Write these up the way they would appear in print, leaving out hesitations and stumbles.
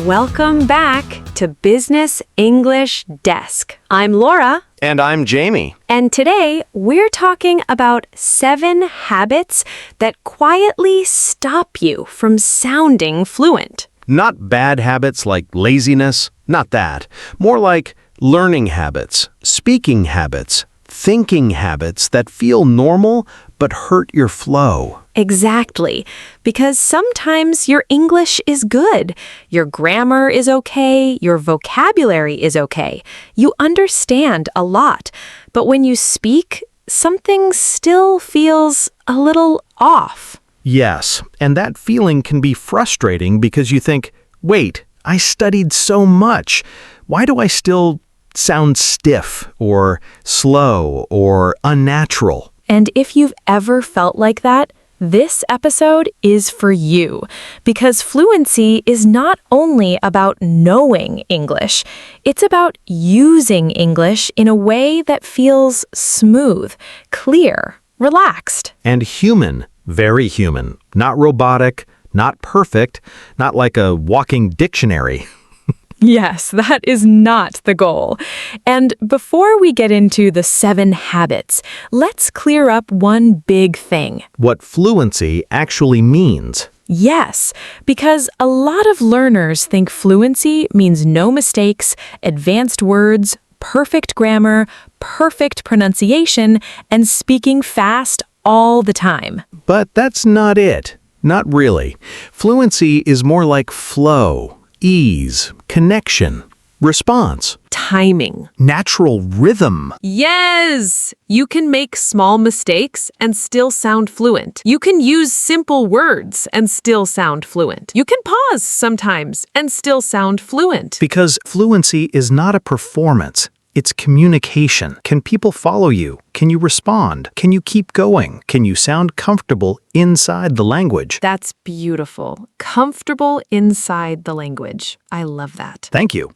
Welcome back to Business English Desk. I'm Laura. And I'm Jamie. And today we're talking about 7 habits that quietly stop you from sounding fluent. Not bad habits like laziness, not that. More like learning habits, speaking habits, thinking habits that feel normal but hurt your flow. Exactly, because sometimes your English is good, your grammar is okay, your vocabulary is okay. You understand a lot, but when you speak, something still feels a little off. Yes, and that feeling can be frustrating because you think, wait, I studied so much. Why do I still sound stiff or slow or unnatural? And if you've ever felt like that, this episode is for you, because fluency is not only about knowing English, it's about using English in a way that feels smooth, clear, relaxed. And human, very human, not robotic, not perfect, not like a walking dictionary. Yes, that is not the goal. And before we get into the 7 habits, let's clear up one big thing. What fluency actually means. Yes, because a lot of learners think fluency means no mistakes, advanced words, perfect grammar, perfect pronunciation, and speaking fast all the time. But that's not it. Not really. Fluency is more like flow, ease, connection, response, Timing. natural rhythm. Yes! You can make small mistakes and still sound fluent. You can use simple words and still sound fluent. You can pause sometimes and still sound fluent. Because fluency is not a performance. It's communication. Can people follow you? Can you respond? Can you keep going? Can you sound comfortable inside the language? That's beautiful. Comfortable inside the language. I love that. Thank you.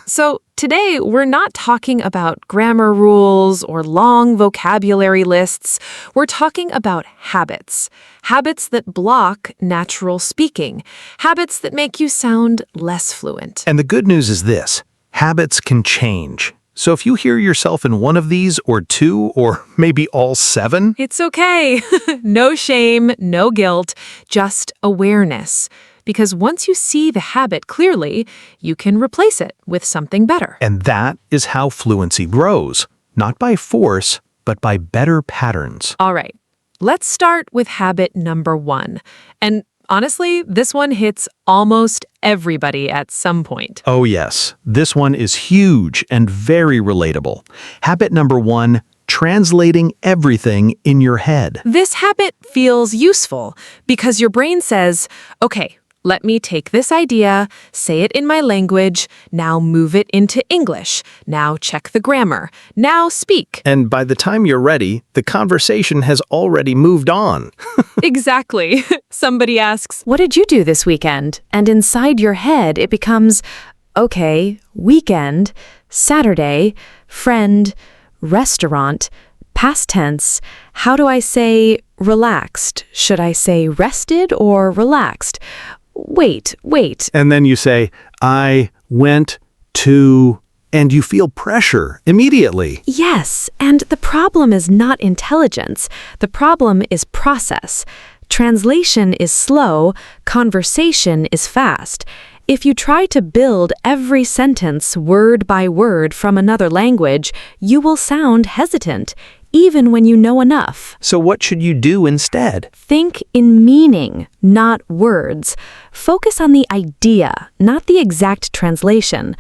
So today, we're not talking about grammar rules or long vocabulary lists. We're talking about habits. Habits that block natural speaking. Habits that make you sound less fluent. And the good news is this: habits can change. So if you hear yourself in one of these, or 2, or maybe all 7, It's okay. No shame, no guilt, just awareness. Because once you see the habit clearly, you can replace it with something better. and that is how fluency grows. Not by force, but by better patterns. All right, let's start with habit number 1. And honestly, this one hits almost everybody at some point. Oh yes, this one is huge and very relatable. Habit number 1, translating everything in your head. This habit feels useful because your brain says, okay, let me take this idea, say it in my language, now move it into English, now check the grammar, now speak. And by the time you're ready, the conversation has already moved on. Exactly. Somebody asks, what did you do this weekend? And inside your head, it becomes, okay, weekend, Saturday, friend, restaurant, past tense. How do I say relaxed? Should I say rested or relaxed? Wait. And then you say, I went to, and you feel pressure immediately. Yes, and the problem is not intelligence. The problem is process. Translation is slow, conversation is fast. If you try to build every sentence word by word from another language, you will sound hesitant, even when you know enough. So what should you do instead? Think in meaning, not words. Focus on the idea, not the exact translation.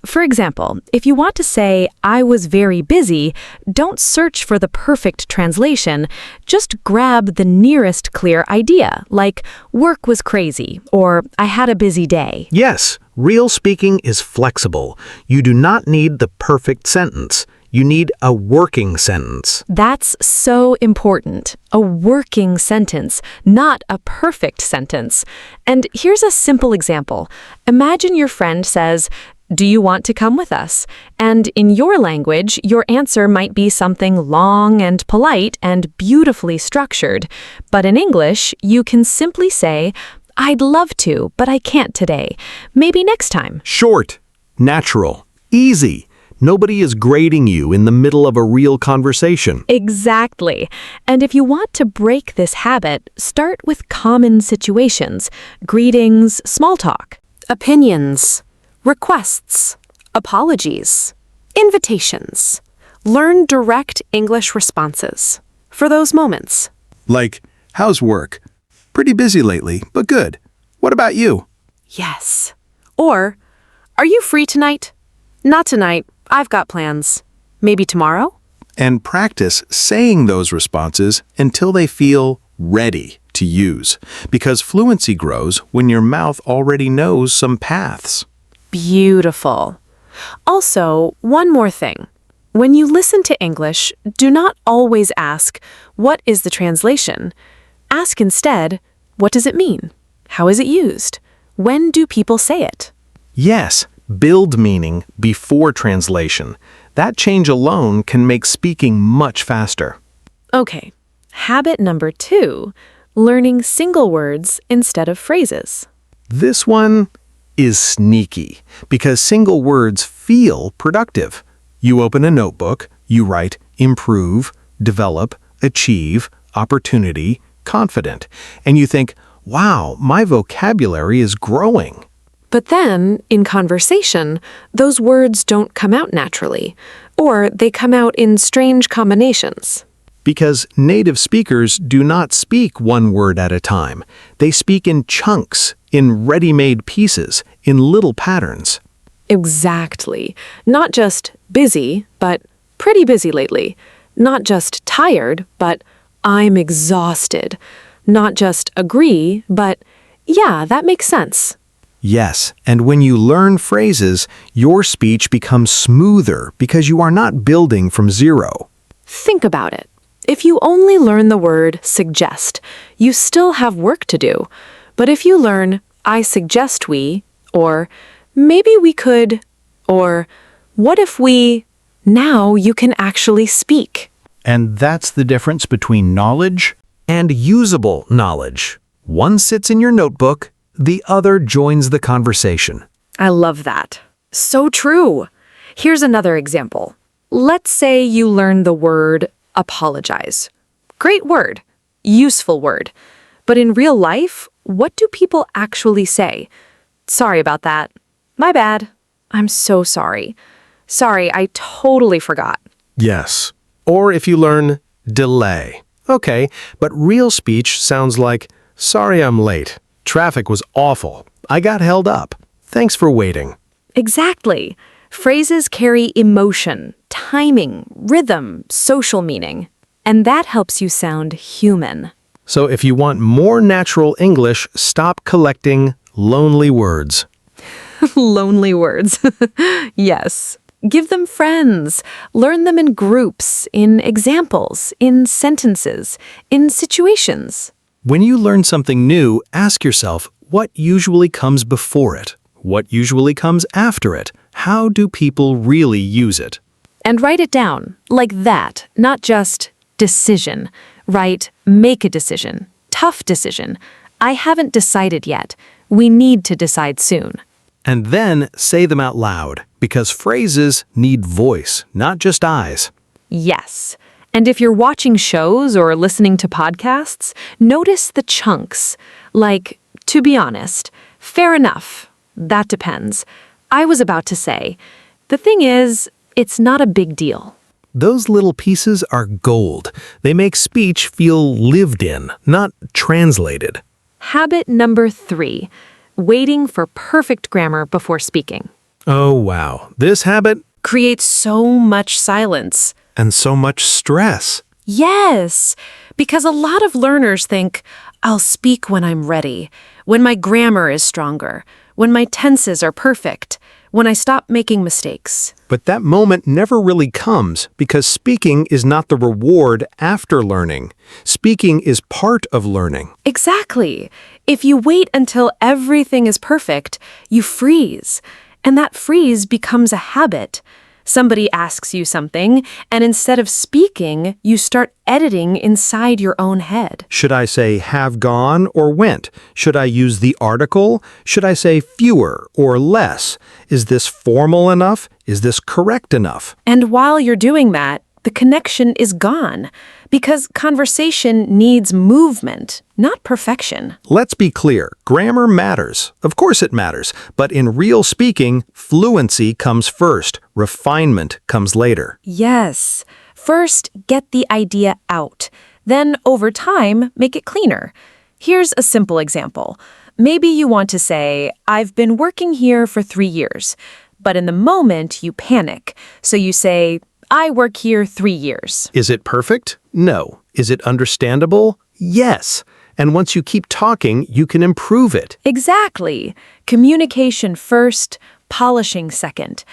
For example, if you want to say, I was very busy, don't search for the perfect translation. Just grab the nearest clear idea, like, work was crazy, or I had a busy day. Yes, real speaking is flexible. You do not need the perfect sentence. You need a working sentence. That's so important. A working sentence, not a perfect sentence. And here's a simple example. Imagine your friend says, do you want to come with us? And in your language, your answer might be something long and polite and beautifully structured. But in English, you can simply say, I'd love to, but I can't today. Maybe next time. Short, natural, easy. Nobody is grading you in the middle of a real conversation. Exactly. And if you want to break this habit, start with common situations, greetings, small talk, opinions, requests, apologies, invitations. Learn direct English responses for those moments. Like, how's work? Pretty busy lately, but good. What about you? Yes. Or, are you free tonight? Not tonight. I've got plans. Maybe tomorrow? And practice saying those responses until they feel ready to use, because fluency grows when your mouth already knows some paths. Beautiful. Also, one more thing. When you listen to English, do not always ask, what is the translation? Ask instead, what does it mean? How is it used? When do people say it? Yes, build meaning before translation. That change alone can make speaking much faster. Okay, habit number 2, learning single words instead of phrases. This one is sneaky because single words feel productive. You open a notebook, you write improve, develop, achieve, opportunity, confident, and you think, wow, my vocabulary is growing. But then, in conversation, those words don't come out naturally, or they come out in strange combinations. Because native speakers do not speak one word at a time. They speak in chunks, in ready-made pieces, in little patterns. Exactly. Not just busy, but pretty busy lately. Not just tired, but I'm exhausted. Not just agree, but yeah, that makes sense. Yes, and when you learn phrases, your speech becomes smoother because you are not building from zero. Think about it. If you only learn the word suggest, you still have work to do. But if you learn I suggest we, or maybe we could, or what if we, now you can actually speak. And that's the difference between knowledge and usable knowledge. One sits in your notebook, the other joins the conversation. I love that. So true. Here's another example. Let's say you learn the word apologize. Great word. Useful word. But in real life, what do people actually say? Sorry about that. My bad. I'm so sorry. Sorry, I totally forgot. Yes. Or if you learn delay. Okay, but real speech sounds like, sorry I'm late. Traffic was awful. I got held up. Thanks for waiting. Exactly. Phrases carry emotion, timing, rhythm, social meaning. And that helps you sound human. So if you want more natural English, stop collecting lonely words. Lonely words. Yes. Give them friends. Learn them in groups, in examples, in sentences, in situations. When you learn something new, ask yourself, what usually comes before it? What usually comes after it? How do people really use it? And write it down, like that, not just decision. Write, make a decision. Tough decision. I haven't decided yet. We need to decide soon. And then say them out loud, because phrases need voice, not just eyes. Yes. And if you're watching shows or listening to podcasts, notice the chunks. Like, to be honest, fair enough. That depends. I was about to say, the thing is, it's not a big deal. Those little pieces are gold. They make speech feel lived in, not translated. Habit number 3, waiting for perfect grammar before speaking. Oh, wow. This habit Creates so much silence. and so much stress. Yes, because a lot of learners think, I'll speak when I'm ready, when my grammar is stronger, when my tenses are perfect, when I stop making mistakes. But that moment never really comes because speaking is not the reward after learning. Speaking is part of learning. Exactly. If you wait until everything is perfect, you freeze. And that freeze becomes a habit. Somebody asks you something, and instead of speaking, you start editing inside your own head. Should I say have gone or went? Should I use the article? Should I say fewer or less? Is this formal enough? Is this correct enough? And while you're doing that, the connection is gone because conversation needs movement, not perfection. Let's be clear, grammar matters. Of course it matters, but in real speaking, fluency comes first, refinement comes later. Yes. First, get the idea out. Then, over time, make it cleaner. Here's a simple example. Maybe you want to say, I've been working here for 3 years. But in the moment, you panic. So you say, I work here 3 years. Is it perfect? No. Is it understandable? Yes. And once you keep talking, you can improve it. Exactly. Communication first, polishing second.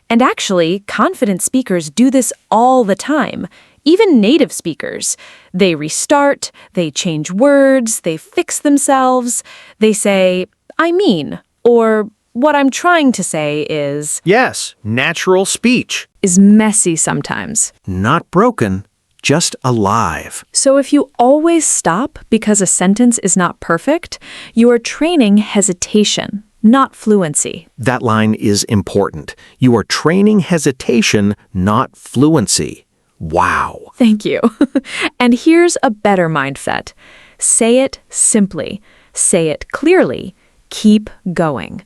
And actually, confident speakers do this all the time. Even native speakers. They restart, they change words, they fix themselves. They say, I mean, or what I'm trying to say is... Yes, natural speech. Is messy sometimes. Not broken, just alive. So if you always stop because a sentence is not perfect, you are training hesitation, not fluency. That line is important. You are training hesitation, not fluency. Wow. Thank you. And here's a better mindset. Say it simply. Say it clearly. Keep going.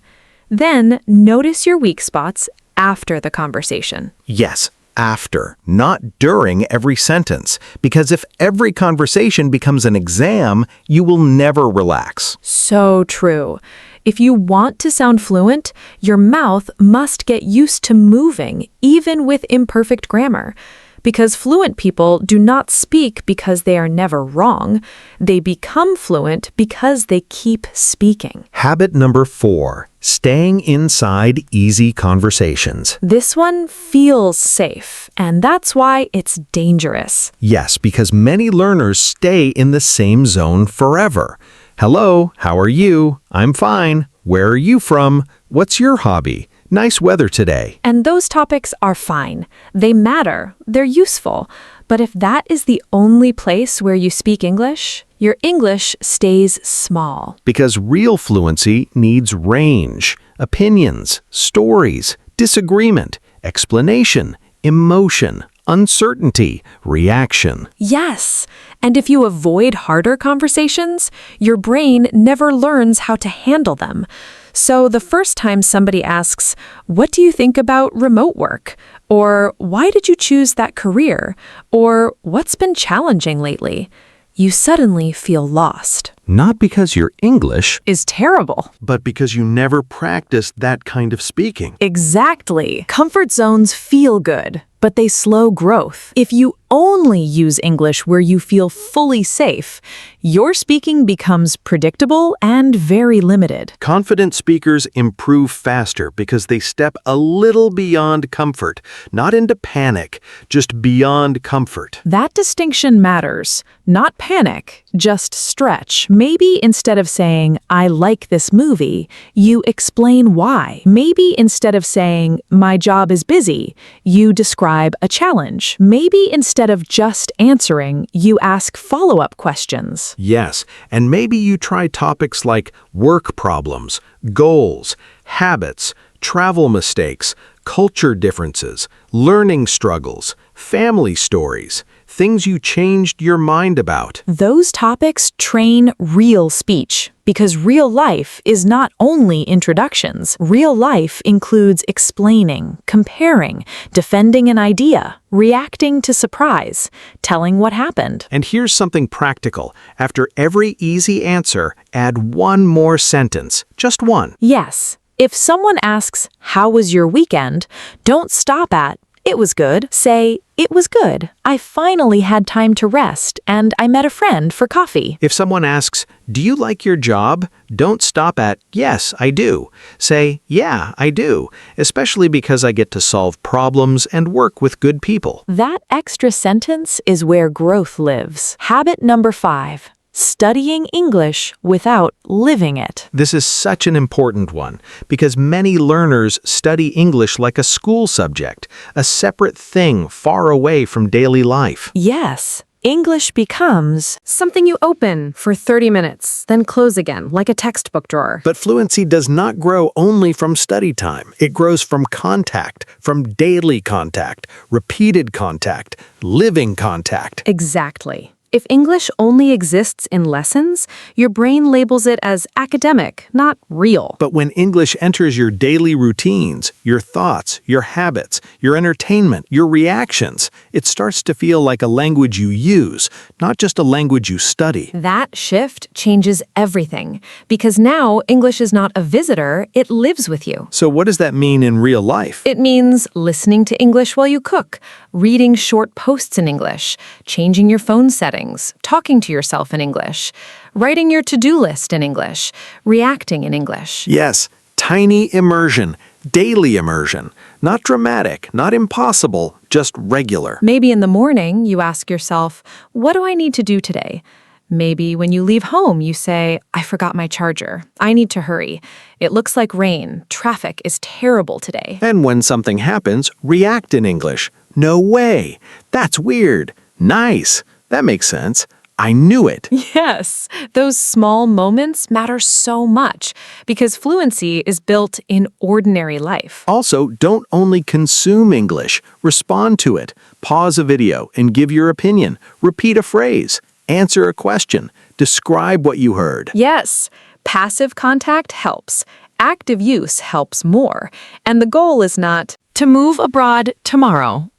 Then notice your weak spots after the conversation. Yes, after, not during every sentence. Because if every conversation becomes an exam, you will never relax. So true. If you want to sound fluent, your mouth must get used to moving, even with imperfect grammar. Because fluent people do not speak because they are never wrong. They become fluent because they keep speaking. Habit number 4, staying inside easy conversations. This one feels safe, and that's why it's dangerous. Yes, because many learners stay in the same zone forever. Hello, how are you? I'm fine. Where are you from? What's your hobby? Nice weather today. And those topics are fine. They matter. They're useful. But if that is the only place where you speak English, your English stays small. Because real fluency needs range, opinions, stories, disagreement, explanation, emotion, uncertainty, reaction. Yes. And if you avoid harder conversations, your brain never learns how to handle them. So the first time somebody asks, what do you think about remote work? Or why did you choose that career? Or what's been challenging lately? You suddenly feel lost. Not because your English Is terrible. but because you never practiced that kind of speaking. Exactly. Comfort zones feel good, but they slow growth. If you only use English where you feel fully safe, your speaking becomes predictable and very limited. Confident speakers improve faster because they step a little beyond comfort, not into panic, just beyond comfort. That distinction matters. Not panic, just stretch. Maybe instead of saying, I like this movie, you explain why. Maybe instead of saying, my job is busy, you describe a challenge. Maybe instead of just answering, you ask follow-up questions. Yes, and maybe you try topics like work problems, goals, habits, travel mistakes, culture differences, learning struggles, family stories, things you changed your mind about. Those topics train real speech, because real life is not only introductions. Real life includes explaining, comparing, defending an idea, reacting to surprise, telling what happened. And here's something practical. After every easy answer, add one more sentence. Just one. Yes, if someone asks, how was your weekend? Don't stop at, it was good. Say, it was good. I finally had time to rest, and I met a friend for coffee. If someone asks, do you like your job? Don't stop at, yes, I do. Say, yeah, I do, especially because I get to solve problems and work with good people. That extra sentence is where growth lives. Habit number 5. studying English without living it. This is such an important one because many learners study English like a school subject, a separate thing far away from daily life. Yes. English becomes something you open for 30 minutes, then close again, like a textbook drawer. But fluency does not grow only from study time. It grows from contact, from daily contact, repeated contact, living contact. Exactly. If English only exists in lessons, your brain labels it as academic, not real. But when English enters your daily routines, your thoughts, your habits, your entertainment, your reactions, it starts to feel like a language you use, not just a language you study. That shift changes everything, because now English is not a visitor, it lives with you. So what does that mean in real life? It means listening to English while you cook, reading short posts in English, changing your phone settings, talking to yourself in English, writing your to-do list in English, reacting in English. Yes, tiny immersion, daily immersion. Not dramatic, not impossible, just regular. Maybe in the morning you ask yourself, what do I need to do today? Maybe when you leave home you say, I forgot my charger. I need to hurry. It looks like rain. Traffic is terrible today. And when something happens, react in English. No way. That's weird. Nice. That makes sense. I knew it. Yes, those small moments matter so much because fluency is built in ordinary life. Also, don't only consume English. Respond to it. Pause a video and give your opinion. Repeat a phrase. Answer a question. Describe what you heard. Yes, passive contact helps. Active use helps more. And the goal is not to move abroad tomorrow.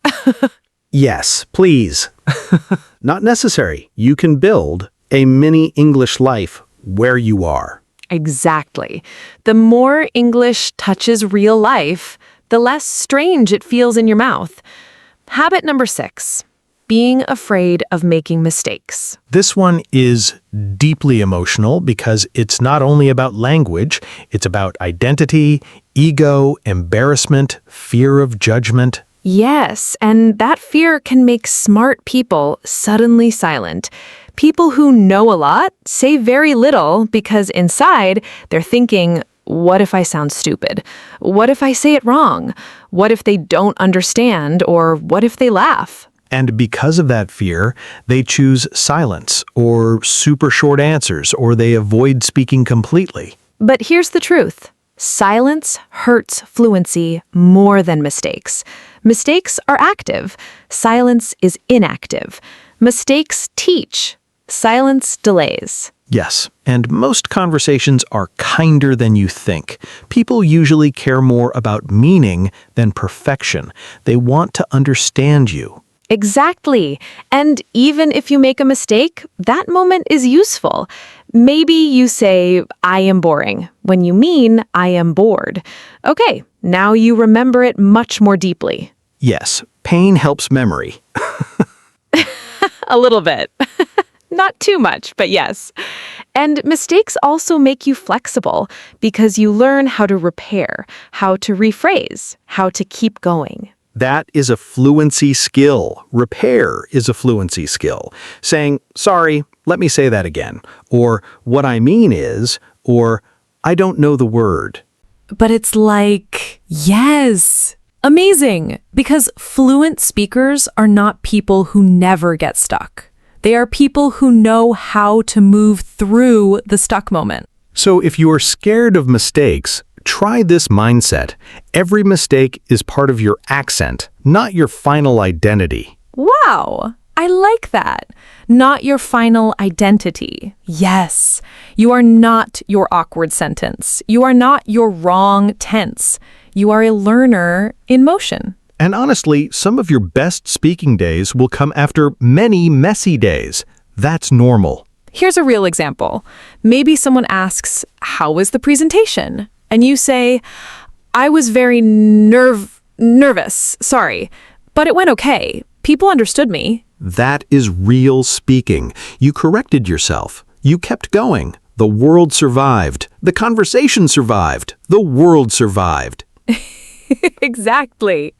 Yes, please. Not necessary. You can build a mini English life where you are. Exactly. The more English touches real life, the less strange it feels in your mouth. Habit number 6, being afraid of making mistakes. This one is deeply emotional because it's not only about language, it's about identity, ego, embarrassment, fear of judgment. Yes, and that fear can make smart people suddenly silent. People who know a lot say very little because inside they're thinking, what if I sound stupid? What if I say it wrong? What if they don't understand? Or what if they laugh? And because of that fear, they choose silence or super short answers, or they avoid speaking completely. But here's the truth. Silence hurts fluency more than mistakes. Mistakes are active. Silence is inactive. Mistakes teach. Silence delays. Yes, and most conversations are kinder than you think. People usually care more about meaning than perfection. They want to understand you. Exactly. And even if you make a mistake, that moment is useful. Maybe you say, I am boring, when you mean, I am bored. Okay, now you remember it much more deeply. Yes, pain helps memory. A little bit. Not too much, but yes. And mistakes also make you flexible because you learn how to repair, how to rephrase, how to keep going. That is a fluency skill. Repair is a fluency skill. Saying, sorry, let me say that again. Or, what I mean is, or, I don't know the word. But it's like, yes, amazing. Because fluent speakers are not people who never get stuck. They are people who know how to move through the stuck moment. So if you are scared of mistakes, try this mindset. Every mistake is part of your accent, not your final identity. Wow, I like that. Not your final identity. Yes, you are not your awkward sentence. You are not your wrong tense. You are a learner in motion. And honestly, some of your best speaking days will come after many messy days. That's normal. Here's a real example. Maybe someone asks, how was the presentation? And you say, I was very nervous, sorry, but it went okay. People understood me. That is real speaking. You corrected yourself. You kept going. The world survived. The conversation survived. The world survived. Exactly.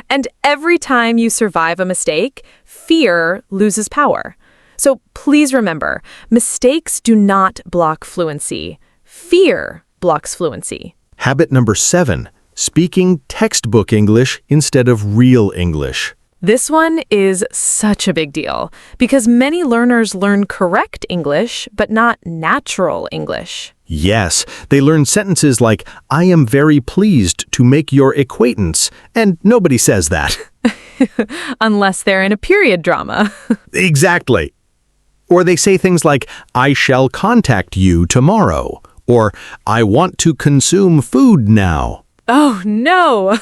And every time you survive a mistake, fear loses power. So please remember, mistakes do not block fluency. Fear blocks fluency. Habit number 7, speaking textbook English instead of real English. This one is such a big deal because many learners learn correct English, but not natural English. Yes, they learn sentences like, I am very pleased to make your acquaintance, and nobody says that. Unless they're in a period drama. Exactly. Or they say things like, I shall contact you tomorrow, or I want to consume food now. Oh, no.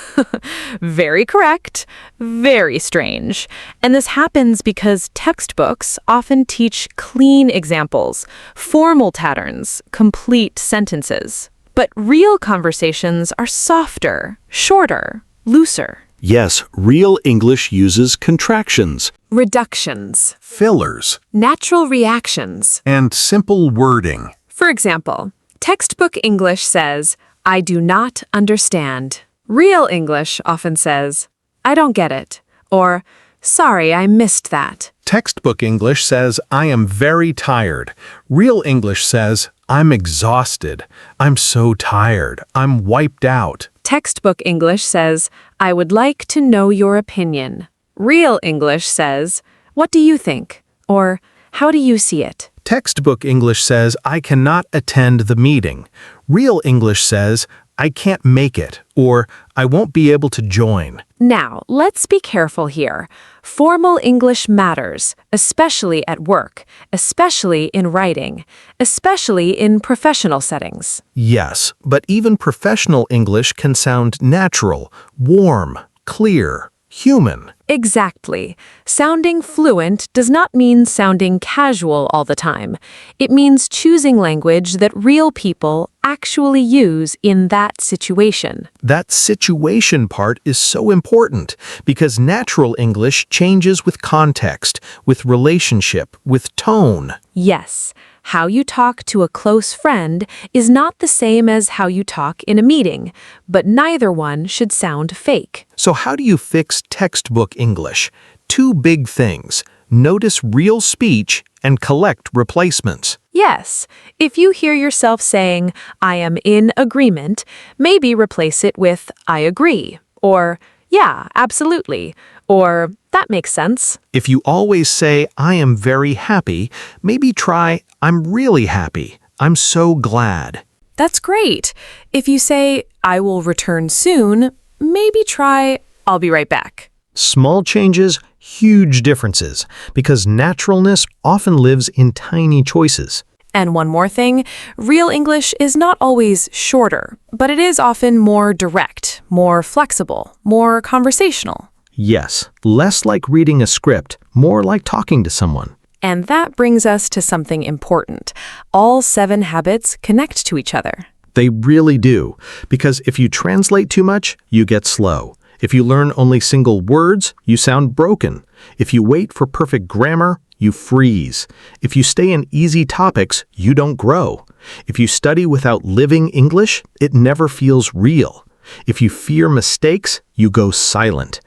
Very correct. Very strange. And this happens because textbooks often teach clean examples, formal patterns, complete sentences. But real conversations are softer, shorter, looser. Yes, real English uses contractions, Reductions, fillers, natural reactions. and simple wording. For example, textbook English says, I do not understand. Real English often says, I don't get it, or sorry, I missed that. Textbook English says, I am very tired. Real English says, I'm exhausted. I'm so tired. I'm wiped out. Textbook English says, I would like to know your opinion. Real English says, what do you think? Or how do you see it? Textbook English says, I cannot attend the meeting. Real English says, I can't make it, or I won't be able to join. Now, let's be careful here. Formal English matters, especially at work, especially in writing, especially in professional settings. Yes, but even professional English can sound natural, warm, clear, human. Exactly. Sounding fluent does not mean sounding casual all the time. It means choosing language that real people actually use in that situation. That situation part is so important because natural English changes with context, with relationship, with tone. Yes, how you talk to a close friend is not the same as how you talk in a meeting, but neither one should sound fake. So how do you fix textbook English? 2 big things. Notice real speech and collect replacements. Yes, if you hear yourself saying, I am in agreement, maybe replace it with, I agree, or, yeah, absolutely, or, that makes sense. If you always say, I am very happy, maybe try, I'm really happy. I'm so glad. That's great. If you say, I will return soon, maybe try, I'll be right back. Small changes, huge differences, because naturalness often lives in tiny choices. And one more thing, real English is not always shorter, but it is often more direct, more flexible, more conversational. Yes, less like reading a script, more like talking to someone. And that brings us to something important. All 7 habits connect to each other. They really do, because if you translate too much, you get slow. If you learn only single words, you sound broken. If you wait for perfect grammar, you freeze. If you stay in easy topics, you don't grow. If you study without living English, it never feels real. If you fear mistakes, you go silent.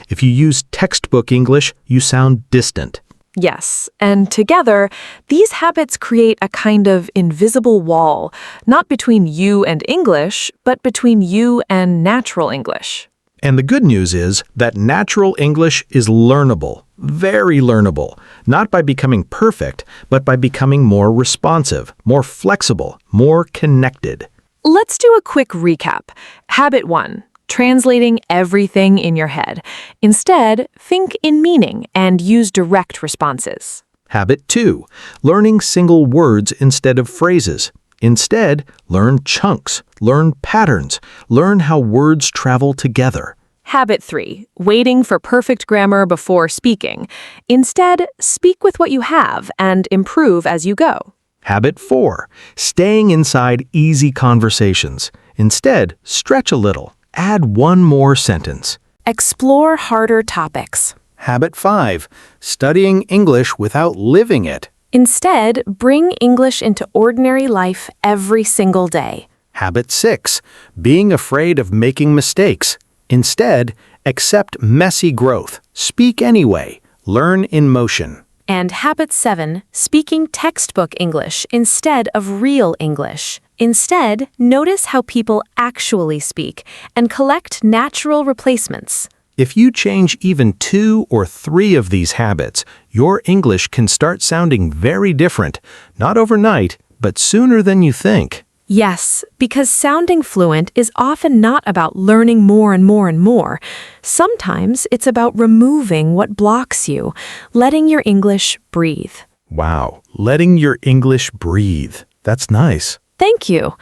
If you use textbook English, you sound distant. Yes, and together, these habits create a kind of invisible wall, not between you and English, but between you and natural English. And the good news is that natural English is learnable, very learnable, not by becoming perfect, but by becoming more responsive, more flexible, more connected. Let's do a quick recap. Habit 1. Translating everything in your head. Instead, think in meaning and use direct responses. Habit 2. Learning single words instead of phrases. Instead, learn chunks, learn patterns, learn how words travel together. Habit 3. Waiting for perfect grammar before speaking. Instead, speak with what you have and improve as you go. Habit 4. Staying inside easy conversations. Instead, stretch a little. Add one more sentence. Explore harder topics. Habit 5. Studying English without living it. Instead, bring English into ordinary life every single day. Habit 6. Being afraid of making mistakes. Instead, accept messy growth. Speak anyway. Learn in motion. And habit 7, speaking textbook English instead of real English. Instead, notice how people actually speak and collect natural replacements. If you change even 2 or 3 of these habits, your English can start sounding very different, not overnight, but sooner than you think. Yes, because sounding fluent is often not about learning more and more and more. Sometimes it's about removing what blocks you, letting your English breathe. Wow, letting your English breathe. That's nice. Thank you.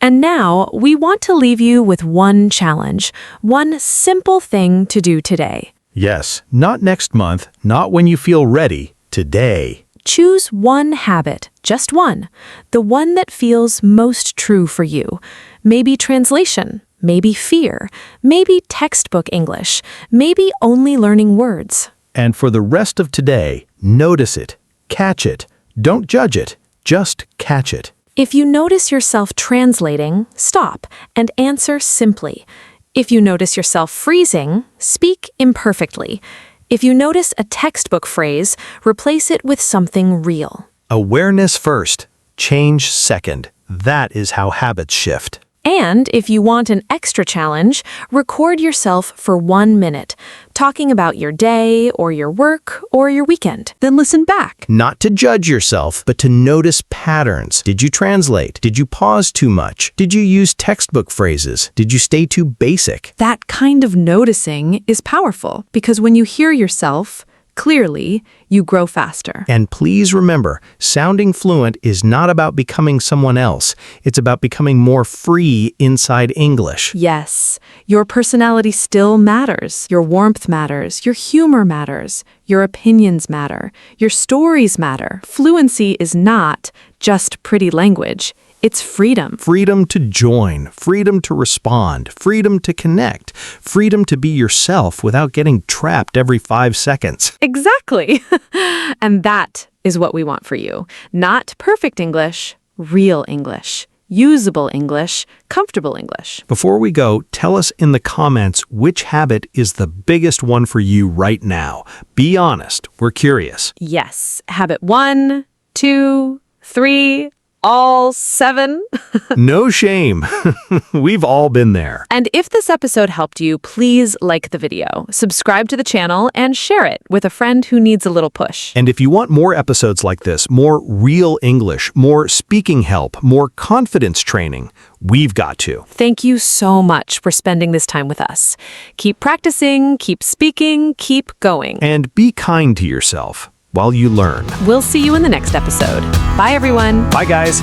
And now we want to leave you with one challenge, one simple thing to do today. Yes, not next month, not when you feel ready, today. Choose one habit, just one, the one that feels most true for you. Maybe translation, maybe fear, maybe textbook English, maybe only learning words. And for the rest of today, notice it, catch it. Don't judge it, just catch it. If you notice yourself translating, stop and answer simply. If you notice yourself freezing, speak imperfectly. If you notice a textbook phrase, replace it with something real. Awareness first, change second. That is how habits shift. And if you want an extra challenge, record yourself for 1 minute, talking about your day or your work or your weekend. Then listen back. Not to judge yourself, but to notice patterns. Did you translate? Did you pause too much? Did you use textbook phrases? Did you stay too basic? That kind of noticing is powerful because when you hear yourself clearly, you grow faster. And please remember, sounding fluent is not about becoming someone else. It's about becoming more free inside English. Yes, your personality still matters. Your warmth matters. Your humor matters. Your opinions matter. Your stories matter. Fluency is not just pretty language. It's freedom. Freedom to join, freedom to respond, freedom to connect, freedom to be yourself without getting trapped every 5 seconds. Exactly. And that is what we want for you. Not perfect English, real English, usable English, comfortable English. Before we go, tell us in the comments which habit is the biggest one for you right now. Be honest. We're curious. Yes. Habit 1, 2, 3, all 7. No shame. We've all been there. And if this episode helped you, please like the video, subscribe to the channel, and share it with a friend who needs a little push. And if you want more episodes like this, more real English, more speaking help, more confidence training, we've got you. Thank you so much for spending this time with us. Keep practicing, keep speaking, keep going. And be kind to yourself while you learn. We'll see you in the next episode. Bye, everyone. Bye, guys.